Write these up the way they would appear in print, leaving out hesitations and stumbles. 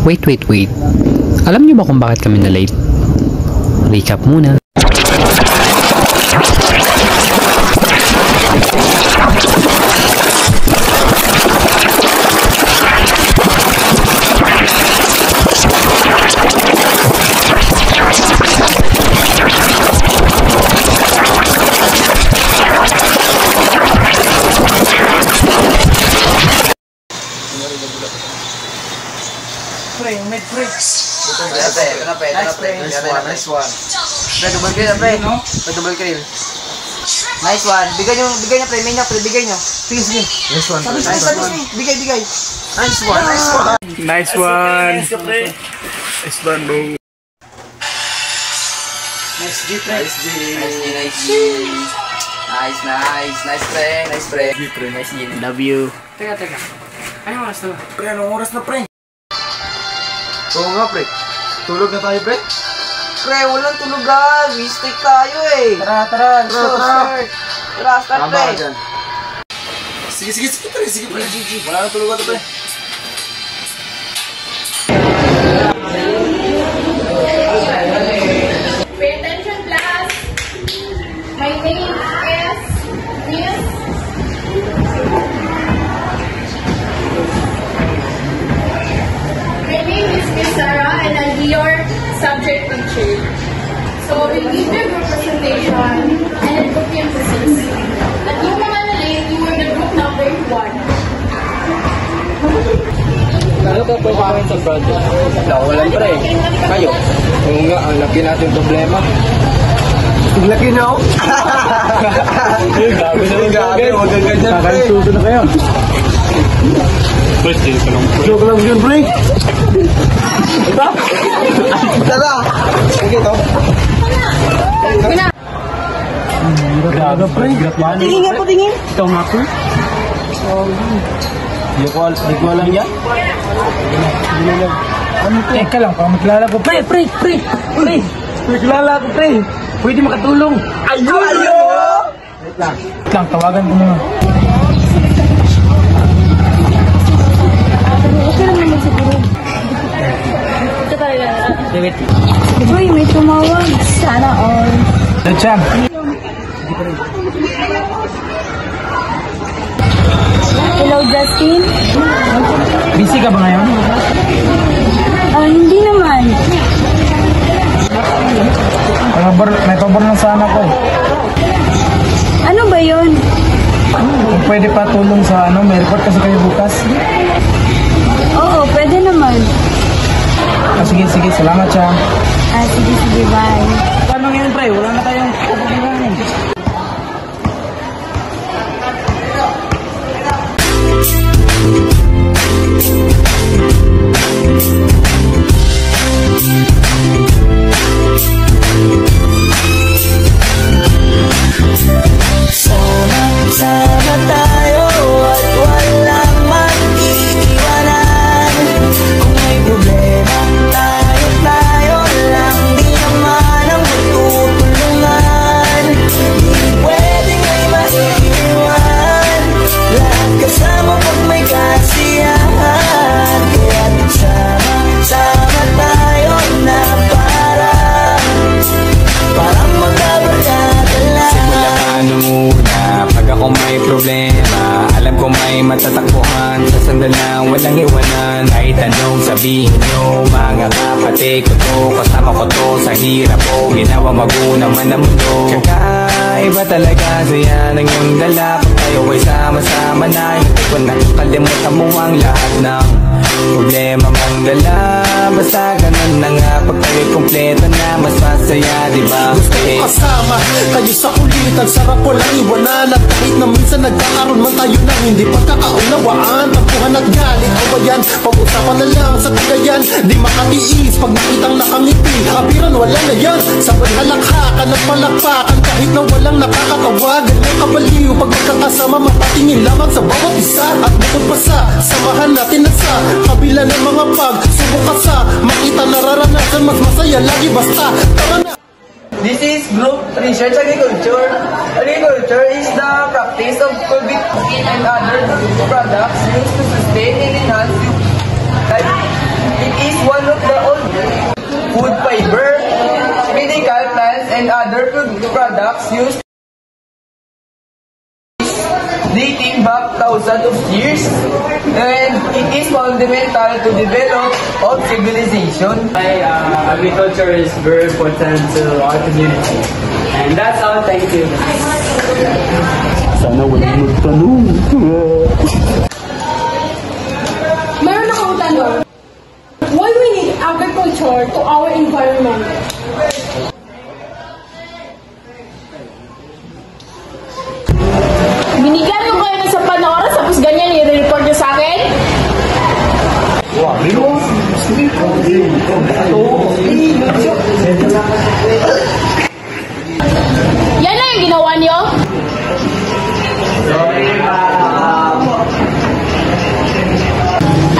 Wait. Alam niyo ba kung bakit kami na late? Recap muna. Nice one. Double kill na pre. Double kill. Nice one. Bigay nyo pre. Main nyo pre. Bigay nyo. Sige. Nice one. Bigay. Nice one. Nice one, bro. Nice G pre. Nice G. Nice pre. Nice G. Love you. Teka. Anong oras na? Pre, anong oras na pre? Oo nga pre. Tulog na tayo pre? Pre, walang tulugan. Mistake tayo eh. Tara. Start pre. Sige pre. Wala na tulugan to pre. Pay attention class. My name is Miss. My name is Miss Sarah and I'll be your subject teacher. So we'll give you a group presentation and a group emphasis. At yung mga na-late, you are the group number 1. Ano ka po sa project? Walang pre. Kayo? Oo nga, ang laki natin problema. Laki na ako. Gabi, huwag kang ganyan pre. Suso na kayo. Joke lang yun pre. Tara. Sige to. Grabe pre. Tingin nga po. Ikaw nga po. Di ko alam yan. Teka lang, pa maglala ko. Pre! Maglala ko, pre! Pwede makatulong. Ayun! Wait lang, tawagan ko muna. Okay lang naman siguro. Ito talaga. Wait. Uy, may tumawag. Sana all. Cham. Hello, Justin. Busy ka ba ngayon? Hindi naman. May pabor lang sana ko. Ano ba yun? Kung pwede pa tulong sa may report kasi kayo bukas. Oo, pwede naman. Sige, salamat siya. Sige, bye. Paano ngayon, pre? Wala na tayong pagkakailangan. Sama tayo at walang mag-iwanan. Kung may problema, tayo lang. Di naman ang magtutulungan. Di pwedeng may maiiwan. Lahat kasama pag may kasiyahan. Kaya sama tayo na parang magkabarkada lang. Simula nung una, pag ako may problema, alam ko may matatakbuhan. Sa sandal lang, walang iwanan. Kahit anong sabihin nyo, mga kapatid ko to, kasama ko to sa hirap ko. Ginawa magunang man ang mundo. Kakaiba talaga, saya ng iyong dala. Pag tayo ay sama-sama na, hindi ko nakakalimutan mo ang lahat ng problema mong dala. Basta ganun na nga, pag tayo'y kompleto na, mas masaya, diba? Gusto ko kasama kayo sa kulitan. Sarap ko lang iwanan. At kahit na minsan nagkakaroon man tayo ng hindi pagkakaunawaan, tampuhan at galit, awayan, pag-usapan na lang sa tagayan. Di makatiis pag nakitang nakangiti, abiran wala na yan. Sabay halakhakan at palakpakan kahit na walang nakakatawa. Ganyan kabaliw pag magkakasama, mapatingin lamang sa bawat isa. At bukod pa sa samahan natin na sa kabila ng mga pagsubok ka sa makita nararanasan, mas masaya lagi basta tara na. This is Group Research Agriculture. Agriculture is the practice of cultivating and other products used to sustain and enhance life. It is one of the old wood fiber, medical plants, and other food products used dating back thousands of years, and it is fundamental to develop of civilization. Agriculture is very important to our community. And that's all. Thank you. Sana walang magtanong. Meron akong tanong. Why we need agriculture to our environment? Binigyan mo kayo ng sapat na oras tapos ganyan i-report nyo sa akin? Yan na yung ginawa nyo?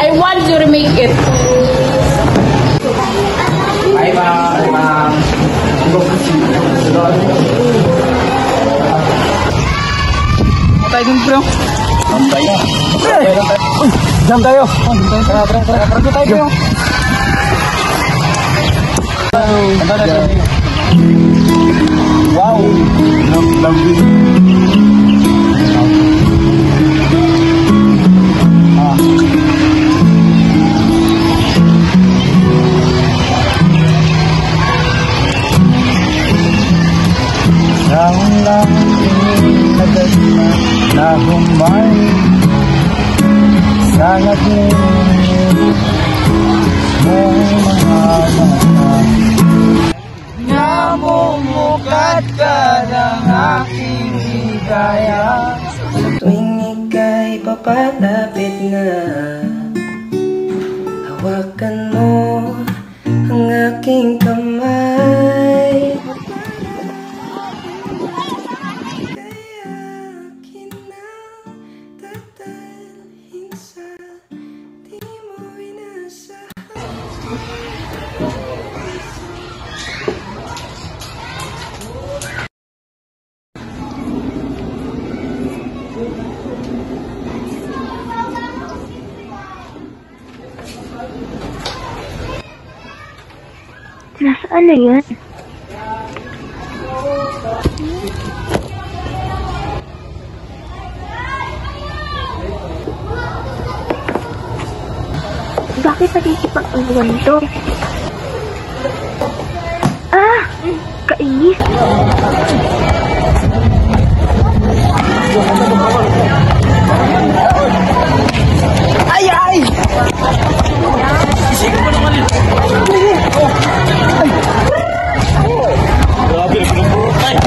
I want you to make it. Tayo dun, bro. Jam tayo. Jam tayo. Tara, tayo, bro. Wow. Taong lang inilagay na humay sa ngapin mong mga mata. Namumukat ka ng aking higaya. Tuwing ika'y papalapit na, hawakan mo ang aking kamay. Nasaan na yun? Bakit nakikipag-uwan to? Ah! Kainis! Ay, ay! Isip mo naman yun. Grabe, pinupurot tayo.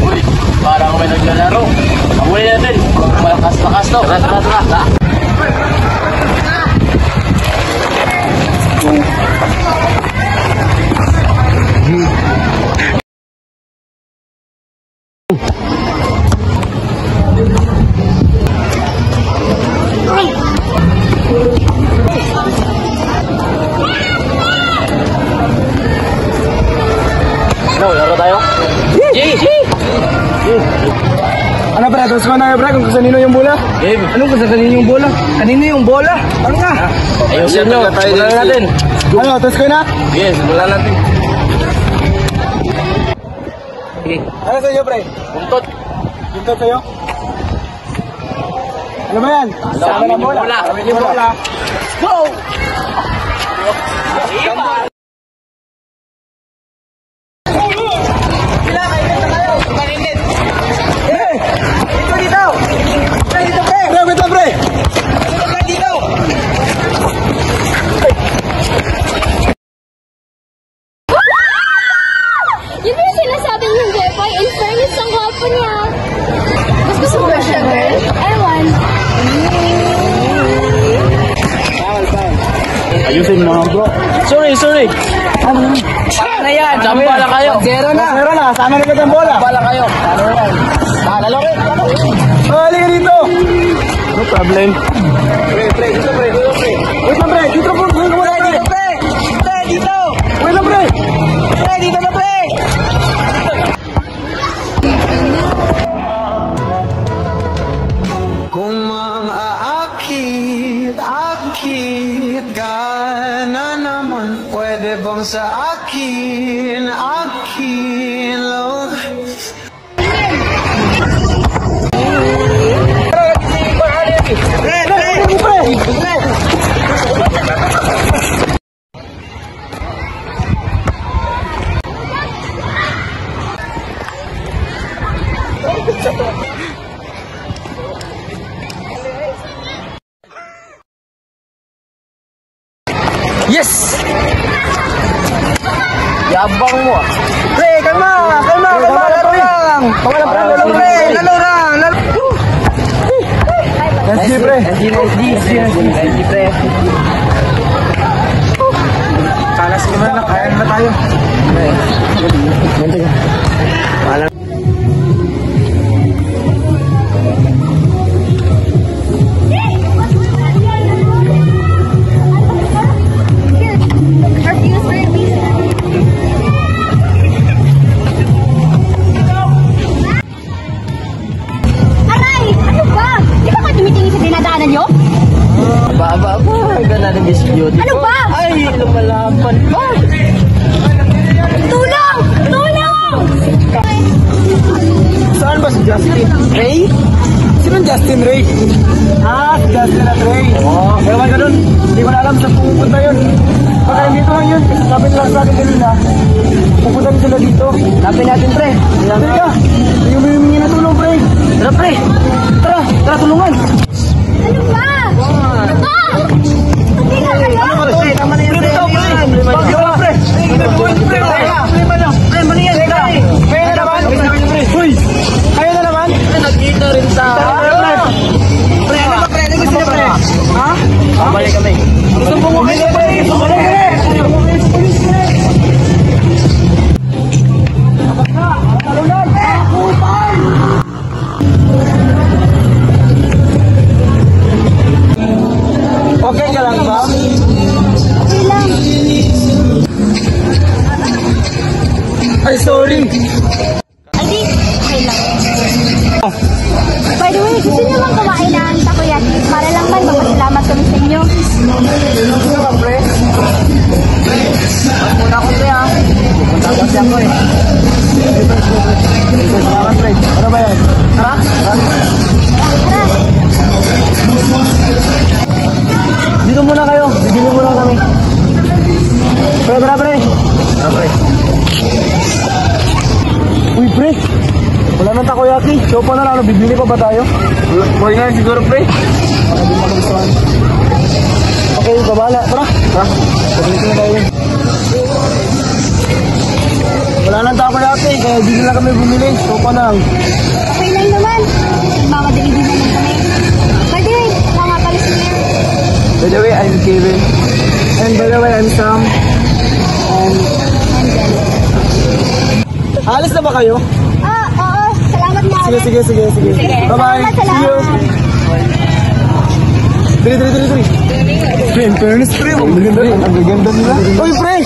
Uy, parang may naglalaro. Paguli natin. Malakas-lakas to. Tara. Laro tayo? Ano pre, tapos ko na pre kung kanino yung bola? Anong kung kanino yung bola? Kanino yung bola? Ano nga? Ayusin nyo. Simulan natin. Ano, tapos ko na? Yes, simulan natin. Ano sa inyo pre? Buntot. Buntot sa'yo? Ano ba yan? Sama ng bola. Yung bola. Go! Yun yung sinasabi ng Jeffoy, in fairness ang gwapo niya. Mas gusto mo ba siya, girl? Ewan. Ayusin mo mga bro. Sorry. Ano na yan? Sambala kayo. Zero na. Sama na ang bola. Sambala kayo. Ano yan? Lalo. Halika dito. No problem. Pre. Dito, pre. Wait lang pre. Dito po. Dito. Wait lang pre. Pre, dito na, pre. Pwede bang sa akin lang? Yes! Yabang mo ah. Pre, kalma, laro lang. Laro lang. SD, pre. SD, pre. Kalas naman na, kaya na tayo. Ano ba? Ay, lumalapan pa. Tulong! Tulong! Saan ba si Justin? Ray? Sino Justin Ray? Justin at Ray. Pero man ganun, hindi ko na alam saan pupunta yun. Baka dito lang yun, sabi nila sa akin kanina. Pupunta sila dito. Napin natin, pre. Teka, hindi mo humingi na tulong, pre. Tara, pre. Tara, tulungan. Ano ba? Hindi na kayo? Tama na yan, pre. Bagyo ka, pre. Pre, mali yan, teka. Kaya na naman? Uy, kaya na naman? Nagkita rin sa... Pre, gusto niya, pre. Ha? Balik kami. Gusto mo kayo, pre. Balik kami. Okay ka lang ba? Okay lang. Ay, sorry. Adi, okay lang. By the way, gusto niyo bang kumain ng takoyaki? Para lang ba, magpasalamat kami sa inyo. Gusto ka, pre? Muna ako, pre, ha? Pupunta kasi ako, eh. Salamat, pre. Ano ba yan? Tara? Dito muna kayo. Bibili muna kami. Pre, pre. Uy, pre. Wala nang takoyaki. Sopa na lang. Bibili pa ba tayo? Boy nga siguro, pre. Para di makagustuhan. Okay, babala. Tara. Pagkili na tayo. Wala nang takoyaki. Kaya di na kami bumili. Sopa na lang. Okay lang naman. Mamadali din naman kami. By the way, mga pala si Mayor. By the way, I'm Kevin. And by the way, I'm Sam. And... Alis na ba kayo? Oo. Salamat na ulit. Sige. Bye-bye. See you. Dali. Pre, in fairness, pre. Ang gaganda nila. Uy, pre!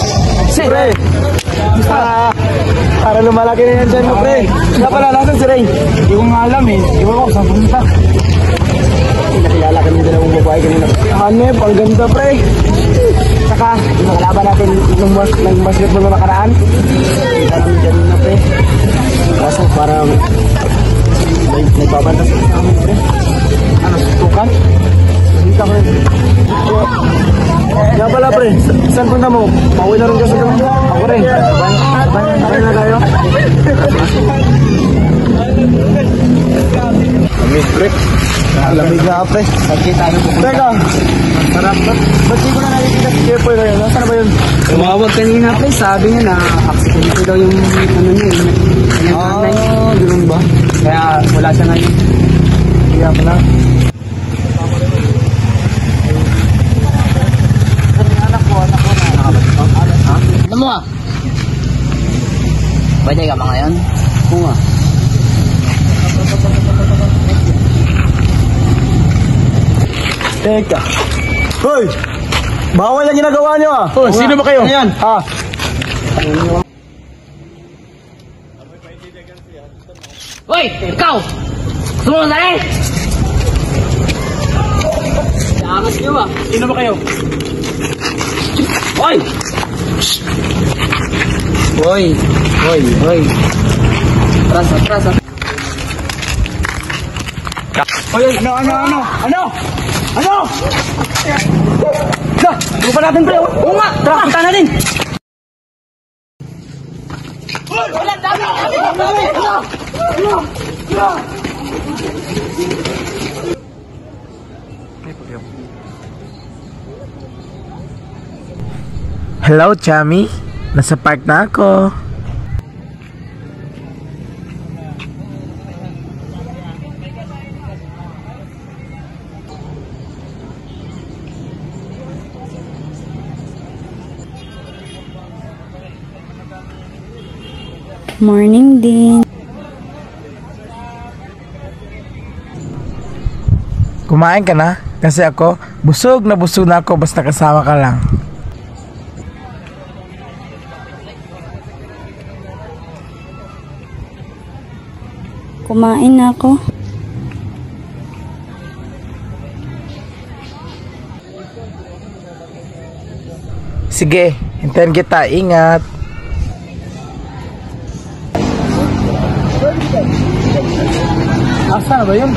Pre! Para lumalaki na yan dyan mo, pre. Nga pala, nasan si Ray? Hindi ko nga alam, eh. Iwan ko, saan pumunta? Nakilala kami din akong babae kanina. Hanep, ang ganda, pre. Saka, yung makalaban natin ng basketball na nakaraan. Kita namin dyan na, pre. Kaso, parang nagbabantas sa amin, pre. Ano, sutukan? Hindi ka, pre. Nga pala, pre. Saan punta mo? Pauwi na rin kasi kami. Ako rin. Bayan na tayo. Lamig, pre. Lamig na, pre. Teka. Sarap ba? Ba't di ko na nakikita si Jepoy ngayon? Nasaan na ba yun? Tumawag kanina, pre. Sabi niya na accident daw yung ano niya. Ganun ba? Kaya wala siya ngayon. Kaya pala. Ano mo ah? Baday ka ba ngayon? Oo nga. Teka. Hoy! Bawal yung ginagawa nyo ah! Oh, sino ba kayo? Ayan! Ha? Hoy! Ikaw! Sumunod na rin! Angas niyo ba? Sino ba kayo? Hoy! Hoy. Atras. Hoy, ano? Ano pa natin, pre? Oo nga, tara, punta natin. Hello, Chami. Nasa park na ako. Morning din. Kumain ka na? Kasi ako, busog na ako basta kasama ka lang. Kumain na ako. Sige, hintayin kita. Ingat. Asa na ba yun?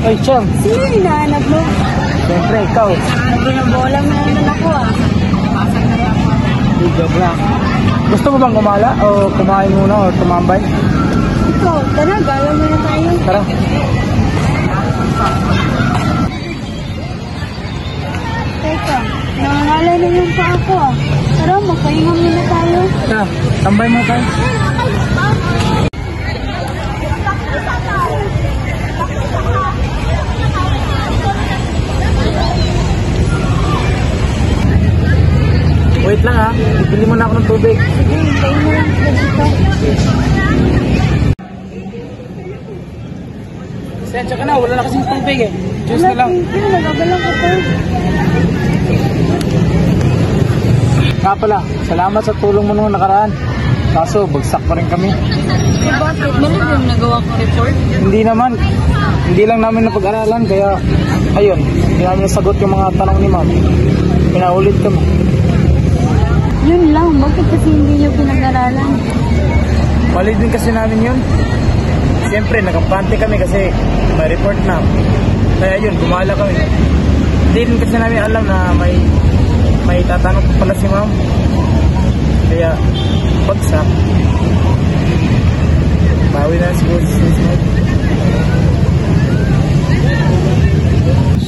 Ay, Cham. Sino yung hinahanap mo? Siyempre, ikaw. Binabola mo na naman ako ah. Joke lang. Gusto mo bang kumala? O kumain muna o tumambay? Ikaw, tara, gala mo na tayo. Tara. Teka, nangangalay na yung pa ako ah. Tara, magpahinga muna tayo. Tara, tambay mo tayo. Wait lang ha, bili mo na ako ng tubig. Sensya ka na, wala na kasing tubig eh. Juice na lang. Nagagalang ka pa. Nga pala, salamat sa tulong mo nung nakaraan. Kaso, bagsak pa rin kami. Bakit? Mali ba yung nagawa kong report? Hindi naman. Hindi lang namin napag-aralan, kaya ayun, hindi namin nasagot yung mga tanong ni ma'am. Pinaulit kami. Yun lang, bakit kasi hindi nyo pinag-aralan? Mali din kasi namin yun. Siyempre, nakampante kami kasi may report na. Kaya yun, gumala kami. Hindi din kasi namin alam na may tatanong pala si ma'am. Kaya, bagsak. Bawi na siguro si Smith.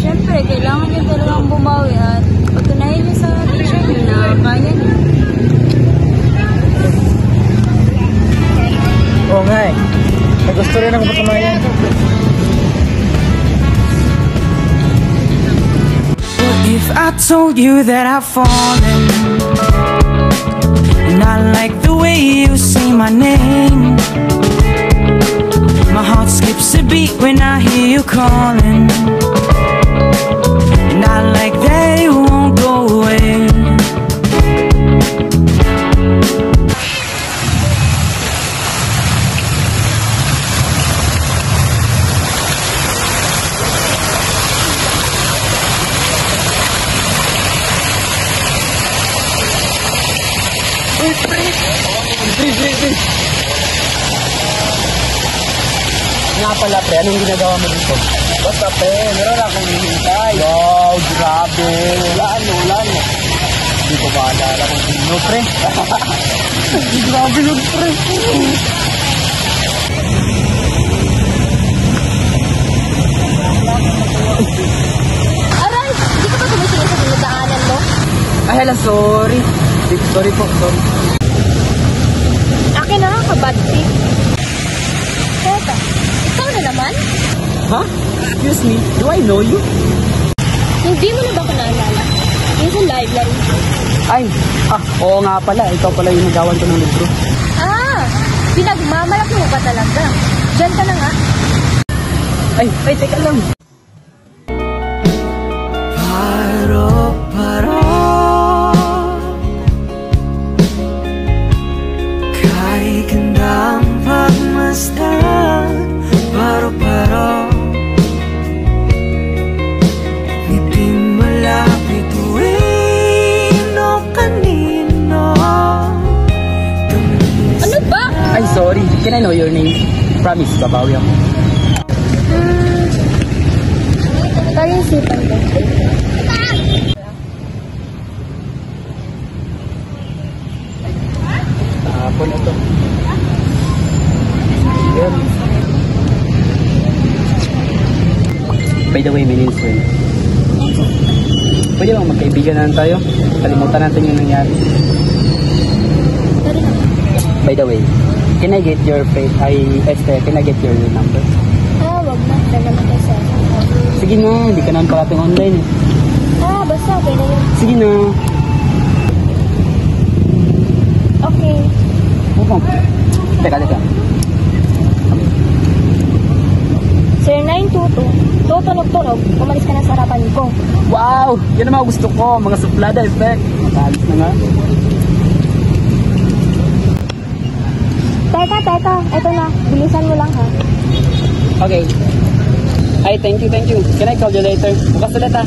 Siyempre, kailangan nyo talagang bumawi at patunayan nyo sa teacher nyo na kaya nyo. Oo nga eh. May gusto rin ang patunayan. What if I told you that I've fallen and I like the way you say my name? My heart skips a beat when I hear you calling, and I like that it won't go away. Nga pala pre, anong ginagawa mo dito? Basta pre, meron akong hihintay. Wow, grabe. Wala. Hindi ko maalala kung sino pre. Grabe yun pre. Aray, hindi ka ba tumitingin sa dinadaanan mo? Ay, hala, sorry. Sorry po. Akin na ka, bad trip. Teka, ikaw na naman? Ha? Excuse me, do I know you? Hindi mo na ba ako naalala? Yung sa library. Ay, oo nga pala. Ikaw pala yung nagawan ko ng libro. Pinagmamalaki mo ba talaga? Diyan ka na nga. Ay, teka lang. Paro, paro. Can I know your name? Promise, babawi ako. Pag-isipan ko. Hapon na to. Yan. By the way, my name is Wen. Pwede bang magkaibigan na lang tayo? Kalimutan natin yung nangyari. By the way, can I get your can I get your number? Wag na. Dala na kayo sa akin. Sige na, hindi ka naman parating online. Basta, okay na yun. Sige na. Okay. Teka. Sir 922, tutunog-tunog, umalis ka na sa harapan ko. Wow! Yan ang mga gusto ko, mga suplada effect. Makalis na nga. Teka, eto na, bilisan mo lang ha. Okay. Ay, thank you. Can I call you later? Bukas ulit ha.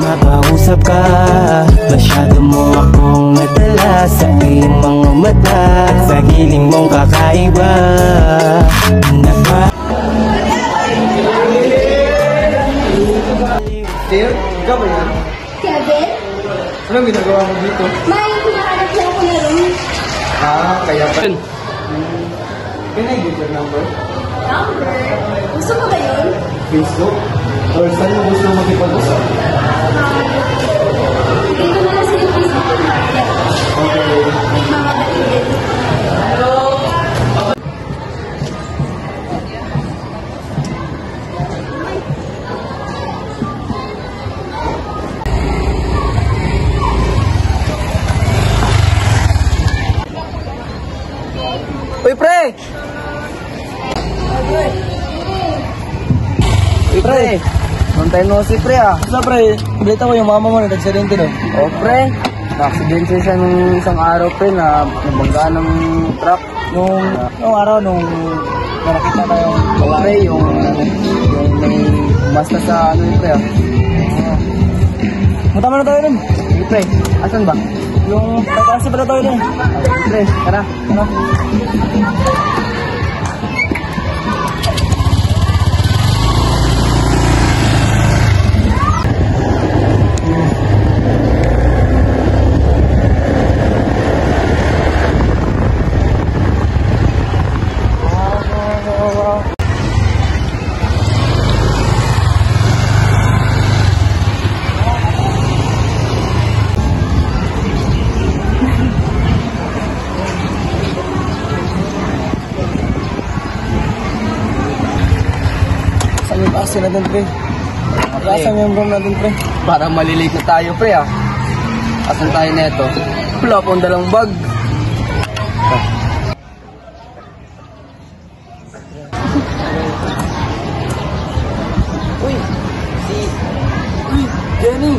Mapausap ka, masyado mo akong nadala sa iyong mga mata at sa giling mong kakaiba. Dear, ikaw ba yan? Kevin? Anong ginagawa mo dito? May pinahanap lang ko na rin. Kaya pa. Can I get your number? Number? Gusto mo ba yun? Facebook? Or saan mo gusto makipag-usap? Dito na lang sa yung Facebook ko na. Okay. Magmamadali din. Hello? Uy, pre! Uy, pre! Nantay mo si pre ah. Basta pre, balita ko yung mama mo nag-aksidente no? O pre, na-aksidente siya nung isang araw pre na nabangga ng truck. Nung araw, nung nakita na yung Pre, yung may basta sa ano yun pre ah. Matama na tayo rin. Uy, pre, asan ba? Yung tataas pala tayo rin. Pre, tara. Saan yung taxi natin pre? Saan yung room natin pre? Parang malilate na tayo pre ah. Asan tayo neto? Wala akong dalang bag. Uy, Jenny!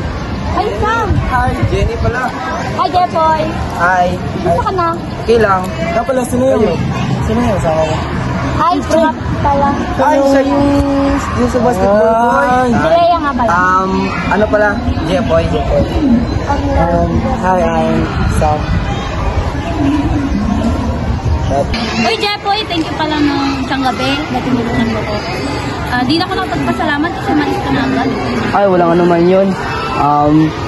Hi, Sam! Hi, Jenny pala. Hi, Jepoy! Hi. Gusto ka na? Okay lang. Kaya pala, sino yung kasama mo? Hi, Jack pala. Ay, siya yung sa basketball boy. Drea nga pala. Ano pala? Jepoy. Hi, I'm Sam. Uy, Jepoy, thank you pala nung isang gabi na tinulungan mo ko. Di na ako nakapagpasalamat kasi malis ka na agad. Ay, walang ano man yun.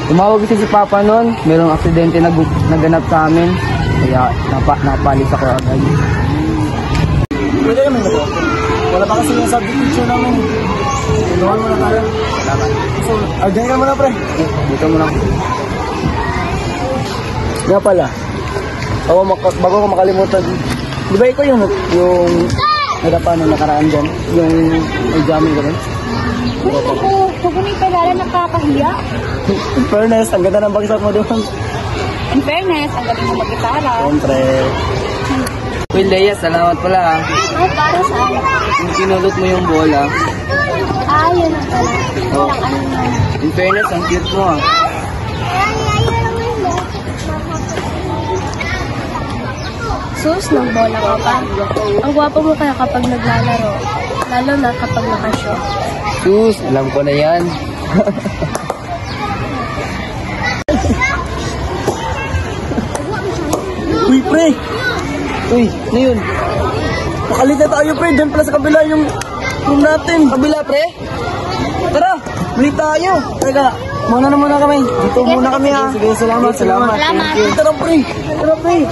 Tumawag kasi si Papa noon. Merong aksidente na naganap sa amin. Kaya napalis ako agad. Pwede naman na po. Wala pa kasi yung subject teacher namin. Tulungan mo na tayo. Salamat. So, argyan ka muna pre. Dito mo na. Nga pala. Bago ko makalimutan. Di ba ikaw yung nagapa nung nakaraan dyan? Yung examen ka rin? Uy, huwag mo yung palala, nakakahiya. In fairness, ang ganda ng bagsat mo doon. In fairness, ang galing mo mag-gitara. Siyempre. Uy, Leia, salamat pala ha. Ay, para saan? Kinulot mo yung bola. Yun ang pala. Oh. Walang ano na. In fairness, ang cute mo ha. Sus, nagbola ka pa. Ang gwapo mo kaya kapag naglalaro. Lalo na kapag nakashow. Sus, alam ko na yan. Uy, pre! Uy, ano yun? Makalit na tayo, pre. Diyan pala sa kabila yung room natin. Kabila, pre? Tara, bili tayo. Teka, muna na muna kami. Dito muna kami, ha. Sige, salamat. Salamat. Tara, pre. Tara, pre.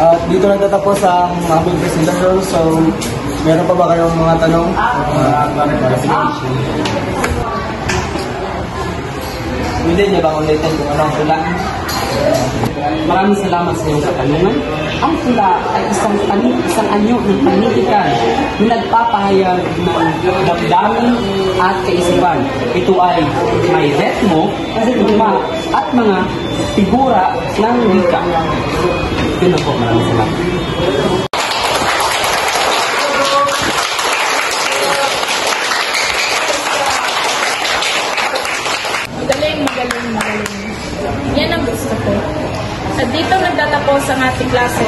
At dito nagtatapos ang aming presentasyon. So, meron pa ba kayong mga tanong? Hindi niya bang ulitin kung anong pula? Maraming salamat sa iyong katanungan. Ang pula ay isang anyo ng panitikan na nagpapahayag ng damdamin at kaisipan. Ito ay may ritmo, luma at mga figura ng wika. Yun na po, maraming salamat. Magaling. Yan ang gusto ko. At dito nagtatapos ang ating klase.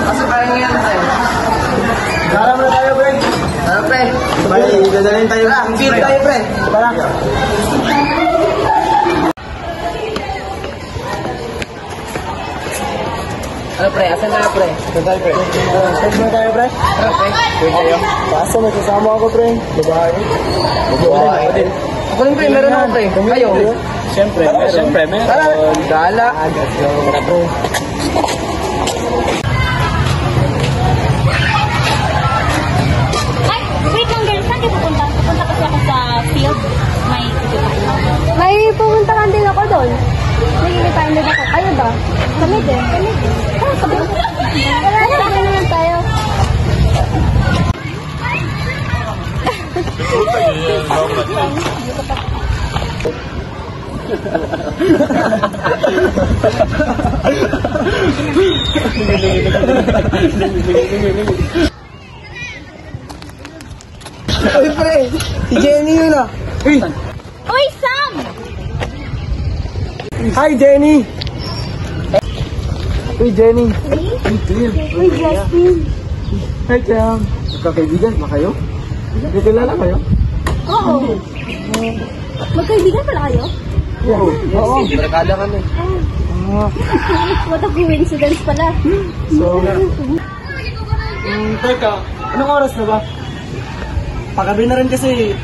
Asa tayo ngayon, pre? Tara muna tayo, pre. Tara, pre. Sabay, dadalhin tayo. Feel tayo, pre. Tara. Ano, pre? Asan na, pre? Saan tayo, pre? Saan muna tayo, pre? Tara, pre. Saan tayo? Basta may kasama ako, pre. Babae. Babae. Ako rin, pre. Meron ako, pre. Kayo? Siyempre, meron. Tara. Gala. Tara, pre. Ay, wait lang girl. Saan kayo pupunta? Pupunta kasi ako sa field. May pupuntahan din ako doon. Nagkikataan din ako. Kayo ba? Kami din. Ah, sabi ko. Wala naman tayo. Uy, pre! Si Jenny yun, ah! Uy! Uy, Sam! Hi, Jenny! Uy, Jenny! Uy, Justin! Hi, Cam! Magkakaibigan ba kayo? Hindi kilala kayo? Oo. Magkaibigan pala kayo? Oo. Barkada kami. What a coincidence pala. So, teka, anong oras na ba? Pagabi na rin kasi.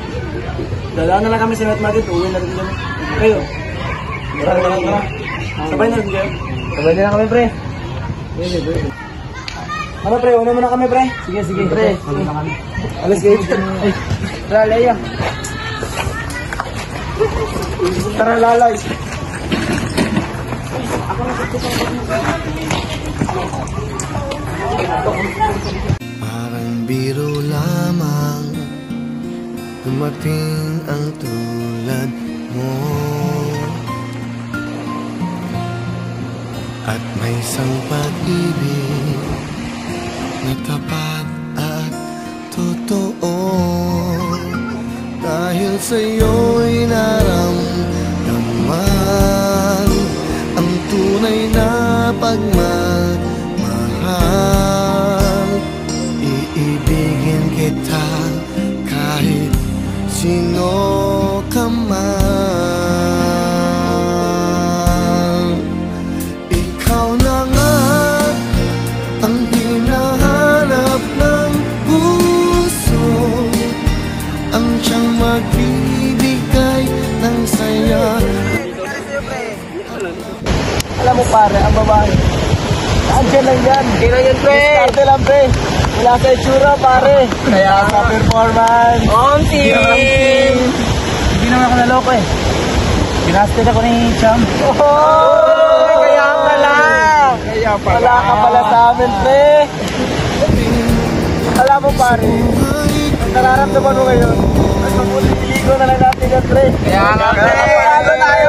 Dadaan na lang kami sa night market, uwi na rin kami. Kayo? Tara. Sabay na rin kayo? Sabay na lang kami, pre. Ano, pre? Una muna kami, pre. Sige, pre. Una na kami. Alas kayo. Ay, tara, Leia. Tara, lalay. Parang biro lamang dumating ang tulad mo, at may isang pag-ibig na tapat at totoo. Dahil sa'yo'y naramdaman ang tunay na pagmamahal. Iibigin kita kahit sino ka man. Ikaw na nga ang hinahanap ng puso, ang siyang magbibigay ng saya. Alam mo pare, ang babae. Andiyan lang yan. Hindi lang yan, pre. Diskarte lang, pre. Wala sa itsura, pare. Kaya sa performance. On team! Hindi naman ako naloko eh. Binasted ako ni Cham. Kaya pala. Wala ka pala sa amin, pre. Alam mo, pare. Ang nararamdaman mo ngayon. Ang mabuti-ligo na lang natin yan, pre. Kaya nga, pre. Ano tayo,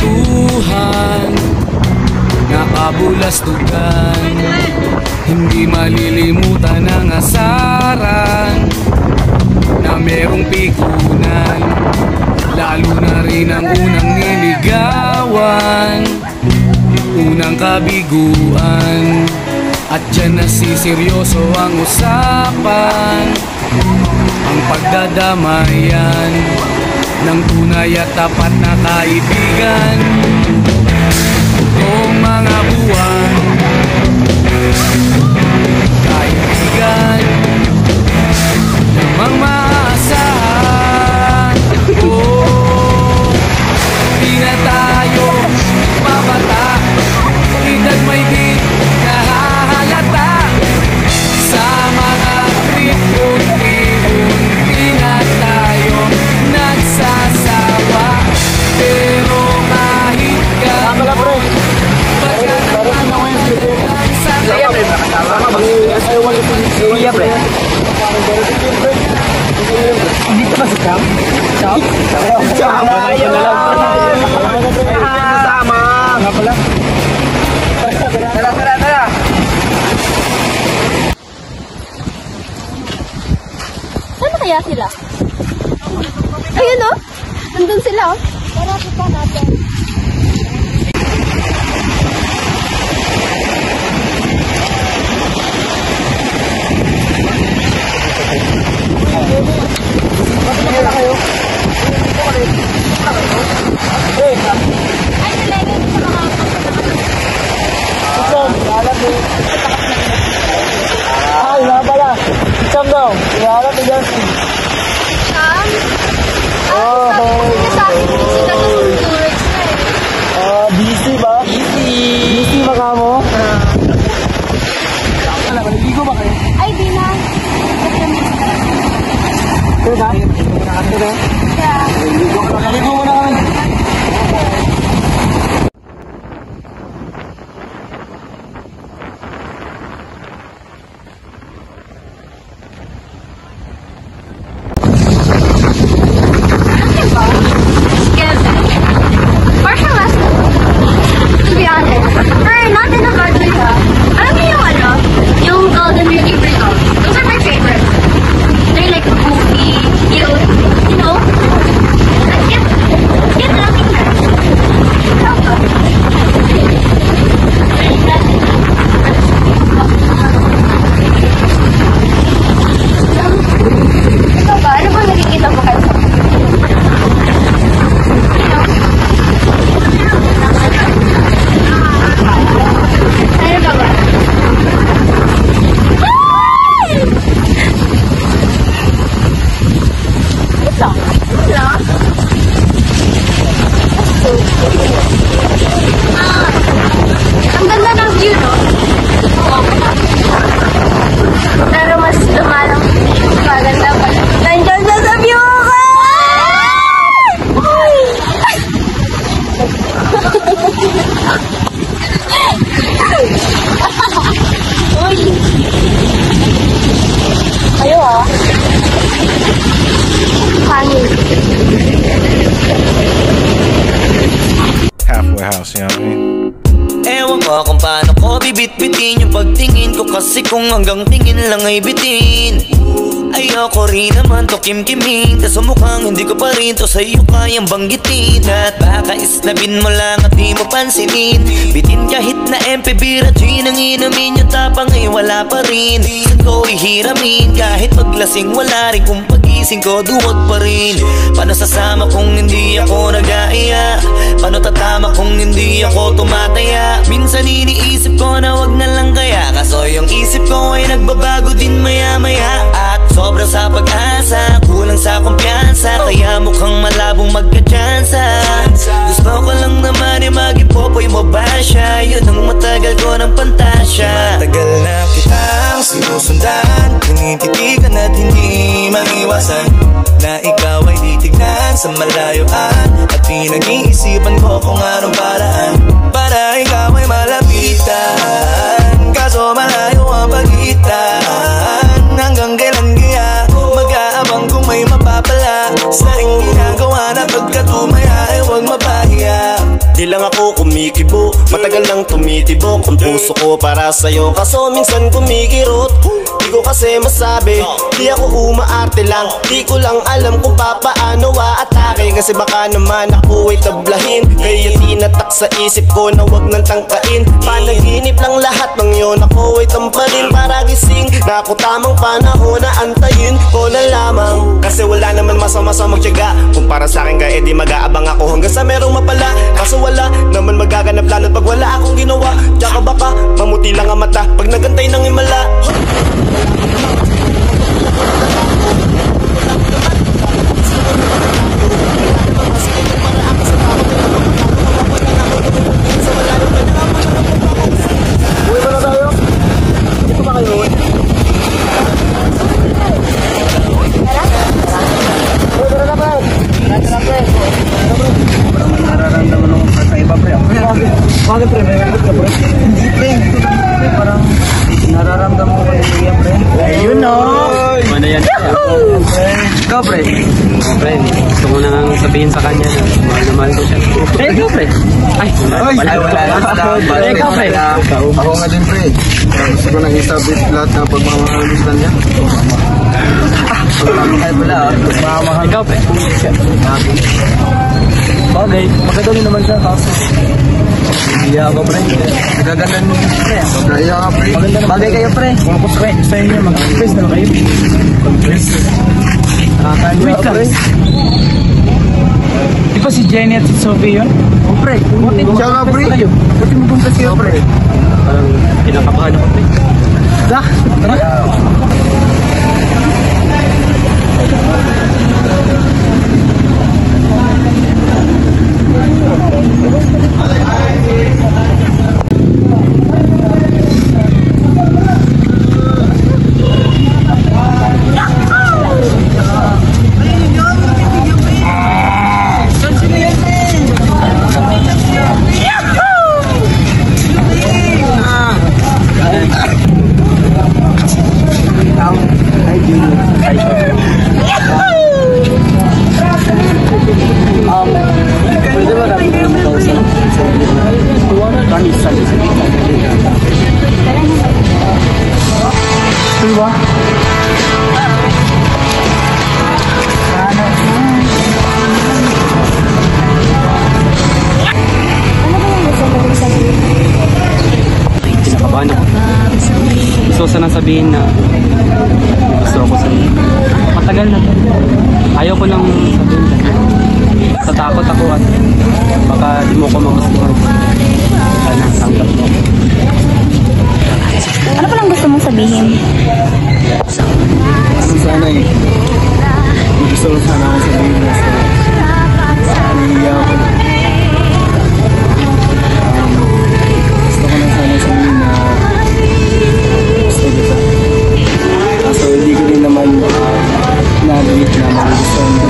Tuhan, nakabulastugan, hindi malilimutan ang asaran na merong pikunan, lalo na rin ang unang niligawan, unang kabiguan, at dyan nasiseryoso ang usapan, ang pagdadamayan ng tunay at tapat na kaibigan. Noong mga buwan, kaibigan namang maasahan. Oh, di na tayo mabata, edad may di nahahalata. Sa mga unti-unti na tayo nagsasawa, pero kahit gano'n Iya, pre. Dito ba si Cham? Cham? Cham. Sama. Nga pala. Tara. Saan kaya sila? Ayun o. Nandun sila o. Tara, kita natin. Ay, nga pala. Cham daw. Iharap ni Justin. Cham? Sabi ko sila ng 2 weeks na eh. Busy ba? Busy ba ka mo? Naligo ba kayo? Ay, di na. Ito na? Naligo mo na kami. To be honest, not in a bad way ha. Alam niyo yung golden retriever, those are my favorites. They're like goofy, cute, you know? Cute loving them. Ikaw ba? Ano bang nakikita mo kayo sa ang ganda ng view, no? Pero mas lumalang maganda pa. Nandiyan na sa view ko! Uy! Ayo ah. Hangin. Halfway house, you know what I mean? Ewan ko kung paano ko bibit-bitin yung pagtingin ko, kasi kung hanggang tingin lang ay bitin. Ayoko rin naman to kim-kiming, kaso mukhang hindi ko pa rin to sa'yo kayang banggitin. At baka isnabin mo lang at di mo pansinin, bitin kahit na MP Bira Gin ang inumin, yung tapang ay wala pa rin. Saan ko ihiramin kahit paglasing wala rin kung pag gising ko, duwag pa rin. Paano sasama kung hindi ako nag-aaya? Paano tatama kung hindi ako tumataya? Minsan iniisip ko na wag na lang kaya, kaso yung isip ko ay nagbabago din maya-maya. At sobra sa pag-asa, kulang sa kumpiyansa, kaya mukhang malabong magka-tsansa. Gusto ko lang naman yung mag-ipopoy mo ba siya? Yun ang matagal ko ng pantasya. Matagal na kitang sinusundan, tinititigan at hindi maiwasan na ikaw ay titignan sa malayuan. At pinag-iisipan ko kung anong paraan para ikaw ay malapitan. Kaso malayo ang pagitan. Hanggang kailan kaya mag-aabang kung may mapapala sa ring ginagawa na pagkatumaya ay huwag mapahiya. Di lang ako kumikibo, matagal nang tumitibok ang puso ko para sa'yo, kaso minsan kumikirot. Di ko kasi masabi, di ako umaarte lang, di ko lang alam kung papaano aatake. Kasi baka naman ako ay tablahin, kaya tinatak sa isip ko na wag nang tangkain. Panaginip lang lahat ng yun, ako ay tamparin para gising na ako tamang panahon na antayin ko na lamang. Kasi wala naman masama sa magtiyaga, kung para sa akin ka edi mag-aabang ako hanggang sa merong mapala. Kaso wala naman magaganap lalo pag wala akong ginawa. Tsaka baka mamuti lang ang mata pag nagantay ng himala. Uwi ba na tayo? Dito ba kayo? Nararamdaman ako sa iba, pre. Bakit, pre? May ka, pre? Hindi, pre. Parang nararamdaman ko yung iya, pre. Ayun, no? Ano yan? Ikaw, pre. Pre, gusto ko na nga sabihin sa kanya na mahal na mahal ko siya. Ikaw, pre. Ay, wala na. Ikaw, pre. Ako nga din, pre. Gusto ko nang establish lahat ng pagmamahalusan niya. Ay, wala. Pagmamahal. Ikaw, pre. Bagay, maganda rin naman siya. Kaso, iya ako, pre. Nagaganda niyo, pre. Kaya ka, pre. Bagay kayo, pre. Tapos, pre, gusto niyo mag-confess na kayo. Confess. Wait lang. Di ba si Jenny at si Sophie yun? Oh, pre. Siya nga, pre. Buti mo punta siya, pre. Parang kinakabahan ako, pre. Da, tara. Pwede ba namin magkausap? Kami sa diba? Kinakabahan ako. Gusto ko sanang sabihin na gusto ako sa iyo. Matagal na. Ayaw ko lang sabihin na tatakot ako at baka di mo ko magustuhan. Sana tanggap mo. Ano pa lang gusto mong sabihin? Sana eh. Gusto ko sana ako sabihin na sa pamilya ko. Gusto ko lang sana sabihin na gusto kita. Kaso hindi ko rin naman nabigit na magustuhan ko.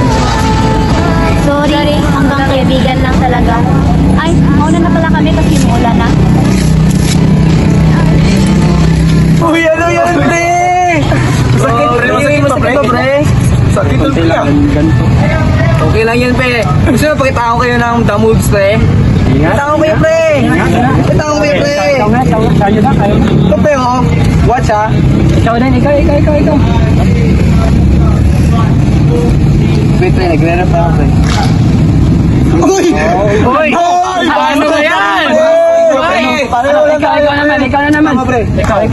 Sorry, hanggang kaibigan lang talaga. Ay, mauna na pala kami kasi mula na. Uy, ano yan, pre? Sakit, pre. Masakit ba, pre? Sakit, pre. Okay lang yan, pre. Gusto nyo pakita ko kayo ng damugs, pre? Pakita ko kayo, pre. Pakita ko kayo, pre. Ito, pre, oh. Watch, ha. Ikaw din, ikaw. Wait, pre. Nagre-rap ako, pre. Uy! Ano ba yan? Ikaw na naman. Ikaw.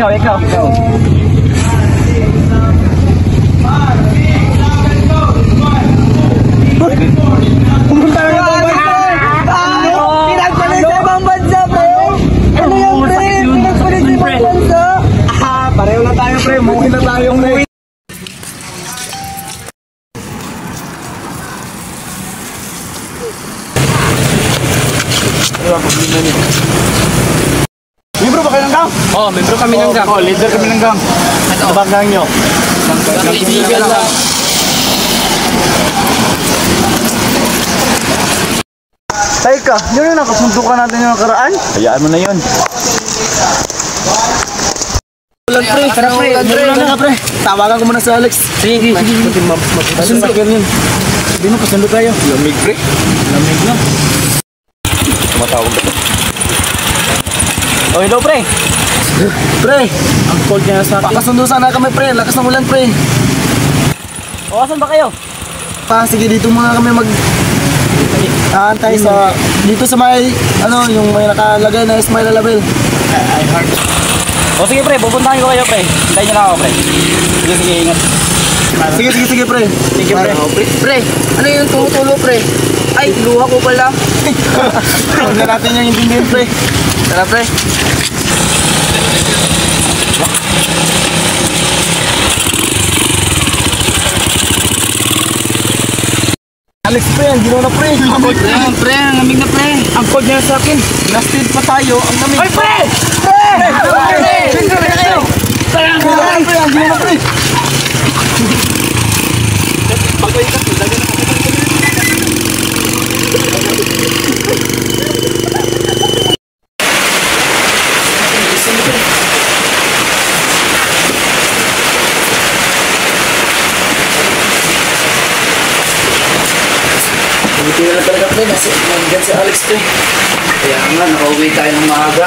Membro ba kayo ng gang? Oo, membro kami ng gang. Oo, leader kami ng gang. Ano bang gang nyo? Kaibigan lang. Teka, yun yung nakasuntukan natin yung nakaraan? Hayaan mo na yun. Ulan pre, tara pre, ulan pre. Tawagan ko muna si Alex. Sige. Masundo ka rin. Sabi mo, kasundo tayo. Lamig pre. Lamig na. Tumatawag ka. Oh, hello pre. Pre, ang cold niya sa akin. Pakasundo sana kami pre, lakas ng ulan pre. O, asan ba kayo? Sige, dito muna kami aantay sa dito sa may yung may nakalagay na Smile Label. I heard. O sige pre, pupuntahan ko kayo pre. Hintayin niyo lang ako pre. Sige, ingat. Sige pre. Thank you pre. Pre, ano yung tumutulo pre? Ay, luha ko pala. Huwag na natin yung intindihin pre. Tara pre. Alex pre, ang ginawa na pre. Pre, ang lamig na pre. Ang cold niya sa akin. Nastil pa tayo. Ang lamig. Ay pre! Ang ginawa na pre. Hindi na talaga pre, nandiyan si Alex pre. Kaya nga, nakauwi tayo ng maaga.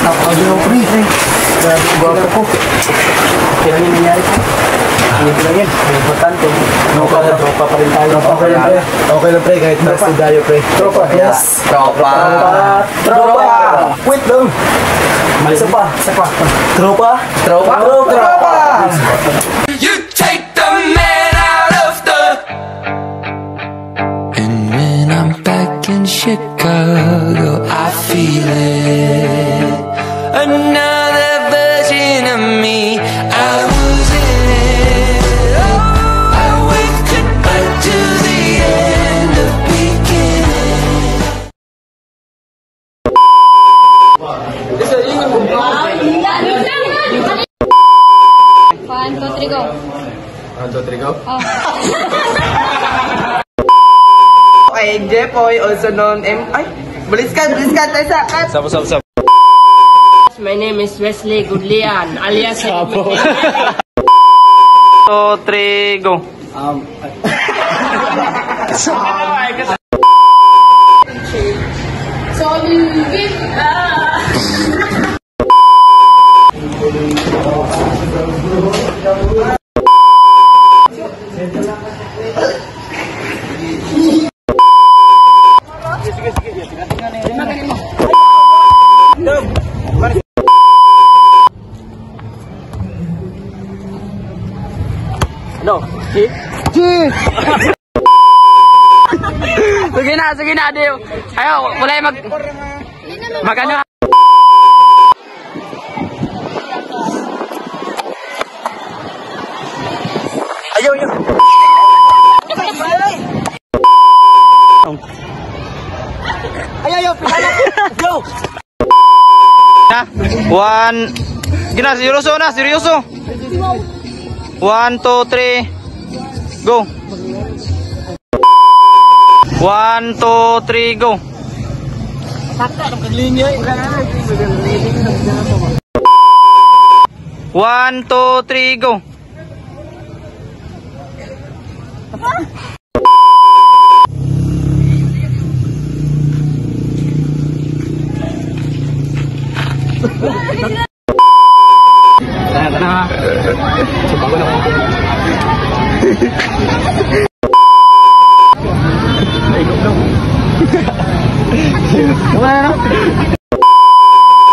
Nakakaginaw pre. Grabe ko. Kaya yung nangyari po. Hindi ko lang yan. Ang importante. Tropa pa rin tayo. Okay lang pre. Kahit basta tayo pre. Tropa. Yes. Tropa. Wait lang. Isa pa. Tropa. You take the man out of the. And when I'm back in Chicago, I feel it. Another version of me. I was in it. Oh, I went goodbye to the end of beginning. 1, 2, 3, go. 1, 2, 3, go. Oh. Okay, Jepoy, also known Baliskan, tayo sa kat. Sap. My name is Wesley Gudlian, alias Sabo. 2, 3, go. So, you give, No. Sige na, Dio. Ayo, mulai magano. Ayaw. Go. 1, gina, seryoso. 1, 2, 3, go. 1, 2, 3, go. 1, 2, 3, go.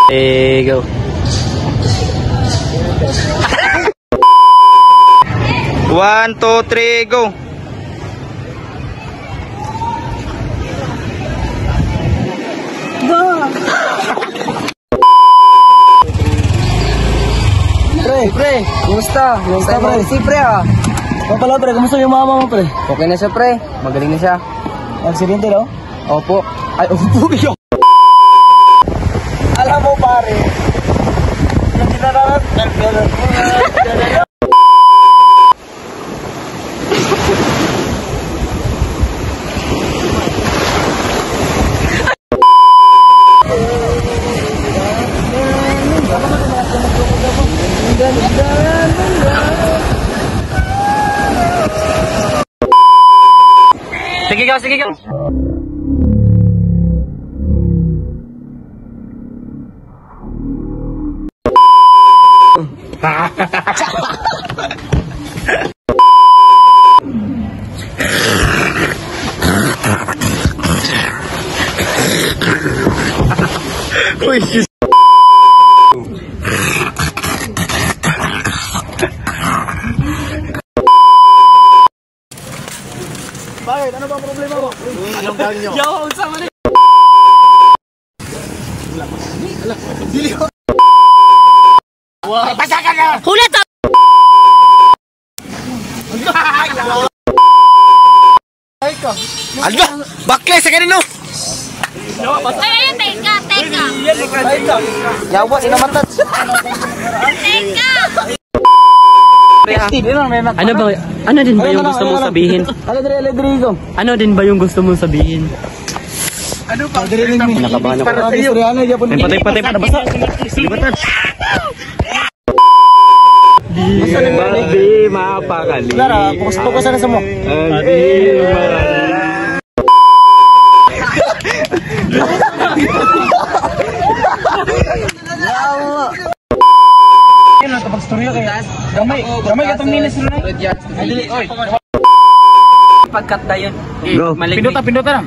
Hey, go. 1, 2, 3, go. Pre, pre. Pre, kumusta? Kumusta, pre? Si pre, ah. O pala, pre, kumusta yung mama mo, pre? Okay na siya, pre. Magaling na siya. Aksidente, no? Opo. Ay, opo yun. Alam mo, pare. Sige ka, sige ka. Uy, Bakit? Ano ba ang problema mo? Anong gawin nyo? Yo, sama na. Dili ko. Basta ka na! Hulat ka! Alga! Bakles sa kanino! Ay, teka, teka! Yawa, sinamatat. Teka! Ano ba? Ano din ba yung gusto mong sabihin? Ano din ba yung gusto mong sabihin? Ano pa? Nakabahan ako. Para sa iyo. Patay para basa. Libatan. Di mapakali. Lara, fokus na sa mo. Yan lang kapag storya kaya. Gamay ka itong minis rin. Oy. Pagkat na yun. Pinduta na.